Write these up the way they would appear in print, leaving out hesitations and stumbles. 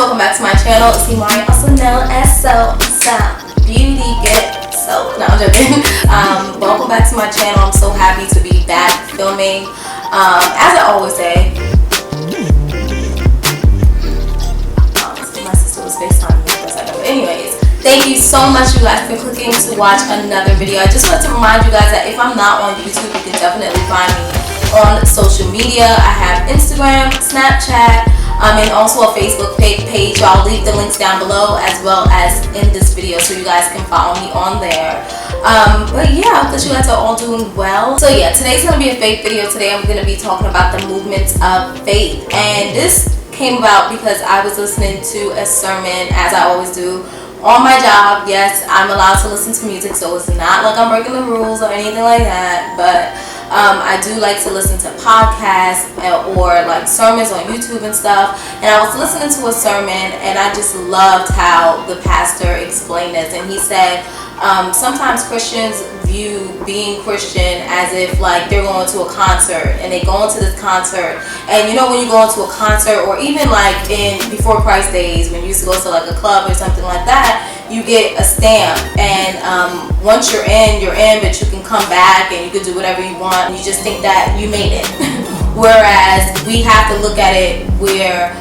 welcome back to my channel. It's Imari, also known as SoulStyleBeauty. Get so, no, I'm joking. Welcome back to my channel. I'm so happy to be back filming. As I always say, my sister was FaceTiming me for a second. But anyways, thank you so much, you guys, for clicking to watch another video. I just want to remind you guys that if I'm not on YouTube, you can definitely find me on social media. I have Instagram, Snapchat, and also a Facebook page. I'll leave the links down below as well as in this video so you guys can follow me on there. But yeah, I hope that you guys are all doing well. So yeah, today's going to be a faith video. Today I'm going to be talking about the movements of faith. And this came about because I was listening to a sermon, as I always do, on my job. Yes, I'm allowed to listen to music, so it's not like I'm breaking the rules or anything like that. But I do like to listen to podcasts or like sermons on YouTube and stuff. And I was listening to a sermon and I just loved how the pastor explained this. And he said sometimes Christians view being Christian as if like they're going to a concert and they go into this concert. And you know, when you go into a concert, or even like in before Christ days when you used to go to like a club or something like that, you get a stamp, and once you're in, but you can come back and you can do whatever you want. You just think that you made it. Whereas we have to look at it where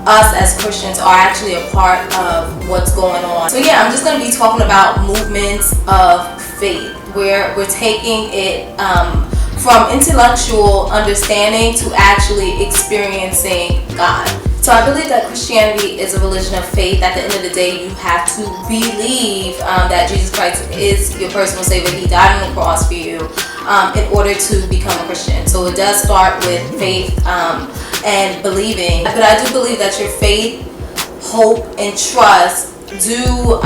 us as Christians are actually a part of what's going on. So yeah, I'm just going to be talking about movements of faith, where we're taking it from intellectual understanding to actually experiencing God. So I believe that Christianity is a religion of faith. At the end of the day, you have to believe that Jesus Christ is your personal Savior. He died on the cross for you in order to become a Christian. So it does start with faith and believing. But I do believe that your faith, hope, and trust do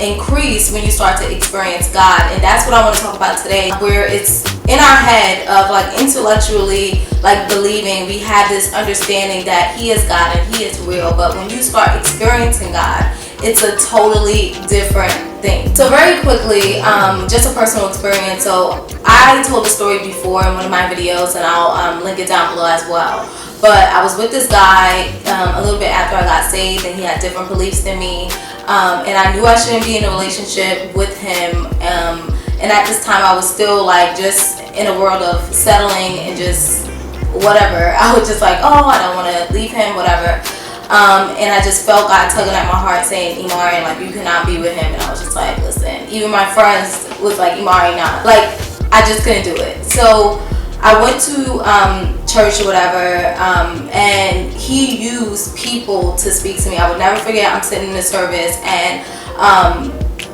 increase when you start to experience God. And that's what I want to talk about today, where it's in our head of like intellectually like believing, we have this understanding that He is God and He is real, but when you start experiencing God, it's a totally different thing. So very quickly, just a personal experience. So I told the story before in one of my videos, and I'll link it down below as well. But I was with this guy a little bit after I got saved, and he had different beliefs than me. And I knew I shouldn't be in a relationship with him. And at this time, I was still like just in a world of settling and just whatever. I was just like, oh, I don't want to leave him, whatever. And I just felt God tugging at my heart saying, Imari, like, you cannot be with him. And I was just like, listen, even my friends was like, Imari, nah. Like, I just couldn't do it. So I went to church or whatever, and he used people to speak to me. I would never forget, I'm sitting in the service, and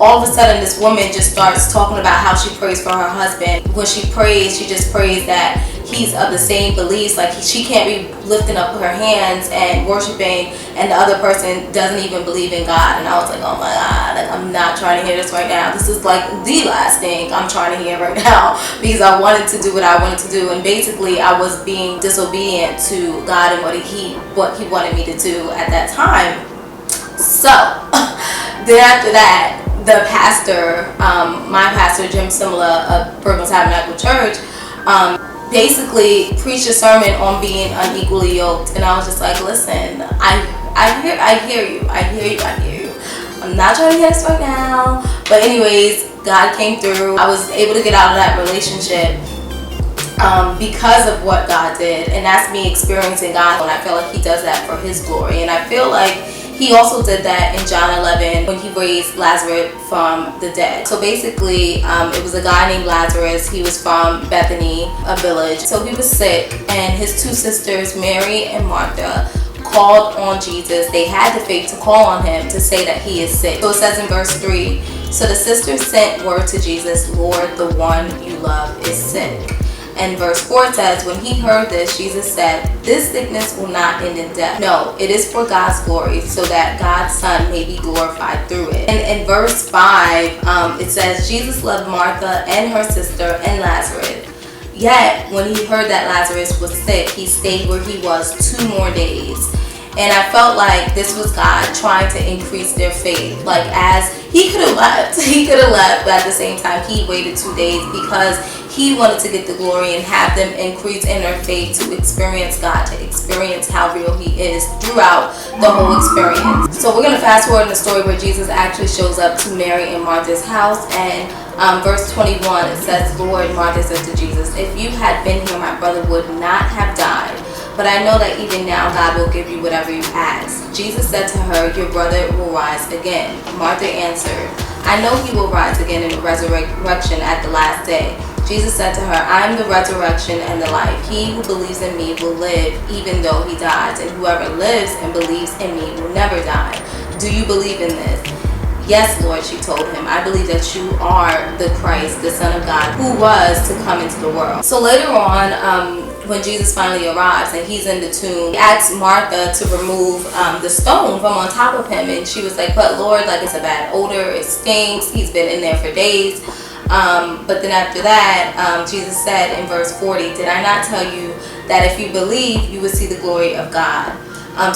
all of a sudden this woman just starts talking about how she prays for her husband. When she prays, she just prays that he's of the same beliefs. Like, she can't be lifting up her hands and worshiping, and the other person doesn't even believe in God. And I was like, oh my God, like, I'm not trying to hear this right now. This is like the last thing I'm trying to hear right now, because I wanted to do what I wanted to do, and basically I was being disobedient to God and what he wanted me to do at that time. So then after that, the pastor, my pastor, Jim Simula of Purple Tabernacle Church, basically preached a sermon on being unequally yoked. And I was just like, listen, I hear you. I'm not trying to hear this right now. But anyways, God came through. I was able to get out of that relationship because of what God did. And that's me experiencing God. And I feel like He does that for His glory. And I feel like He also did that in John 11 when He raised Lazarus from the dead. So basically, it was a guy named Lazarus. He was from Bethany, a village. So he was sick, and his two sisters, Mary and Martha, called on Jesus. They had the faith to call on Him to say that he is sick. So it says in verse 3, so the sisters sent word to Jesus, Lord, the one you love is sick. And verse 4 says, when He heard this, Jesus said, this sickness will not end in death. No, it is for God's glory, so that God's Son may be glorified through it. And in verse 5, it says, Jesus loved Martha and her sister and Lazarus. Yet, when He heard that Lazarus was sick, He stayed where he was 2 more days. And I felt like this was God trying to increase their faith. Like, as he could have left, but at the same time he waited 2 days because he wanted to get the glory and have them increase in their faith to experience God, to experience how real he is throughout the whole experience. So we're going to fast forward in the story where Jesus actually shows up to Mary and Martha's house, and verse 21, it says, Lord, Martha said to Jesus, if you had been here, my brother would not have died. But I know that even now God will give you whatever you ask. Jesus said to her, your brother will rise again. Martha answered, I know he will rise again in the resurrection at the last day. Jesus said to her, I am the resurrection and the life. He who believes in me will live even though he dies, and whoever lives and believes in me will never die. Do you believe in this? Yes, Lord, she told him. I believe that you are the Christ, the Son of God, who was to come into the world. So later on, when Jesus finally arrives and he's in the tomb, he asks Martha to remove the stone from on top of him, and she was like, but Lord, like, it's a bad odor, it stinks, he's been in there for days. But then after that, Jesus said in verse 40, did I not tell you that if you believe, you would see the glory of God?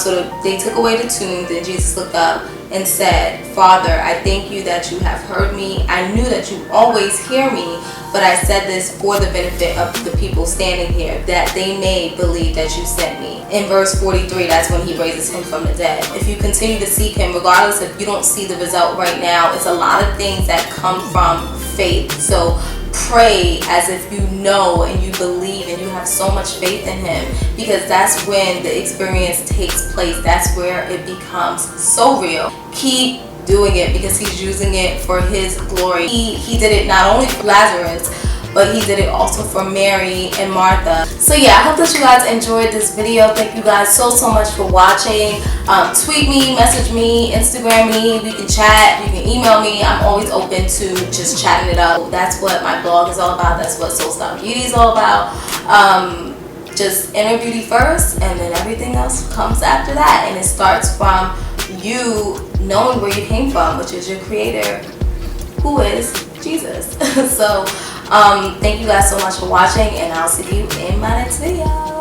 So they took away the tomb. Then Jesus looked up and said, Father, I thank you that you have heard me. I knew that you always hear me, but I said this for the benefit of the people standing here, that they may believe that you sent me. In verse 43, that's when he raises him from the dead. If you continue to seek him, regardless if you don't see the result right now, it's a lot of things that come from faith. So pray as if you know and you believe and you have so much faith in him, because that's when the experience takes place. That's where it becomes so real. Keep doing it because he's using it for his glory. He did it not only for Lazarus, but he did it also for Mary and Martha. So yeah, I hope that you guys enjoyed this video. Thank you guys so much for watching. Tweet me, message me, Instagram me, we can chat, you can email me. I'm always open to just chatting it up. That's what my blog is all about. That's what SoulStyleBeauty is all about. Just inner beauty first, and then everything else comes after that. And it starts from you knowing where you came from, which is your creator, who is Jesus. So thank you guys so much for watching, and I'll see you in my next video.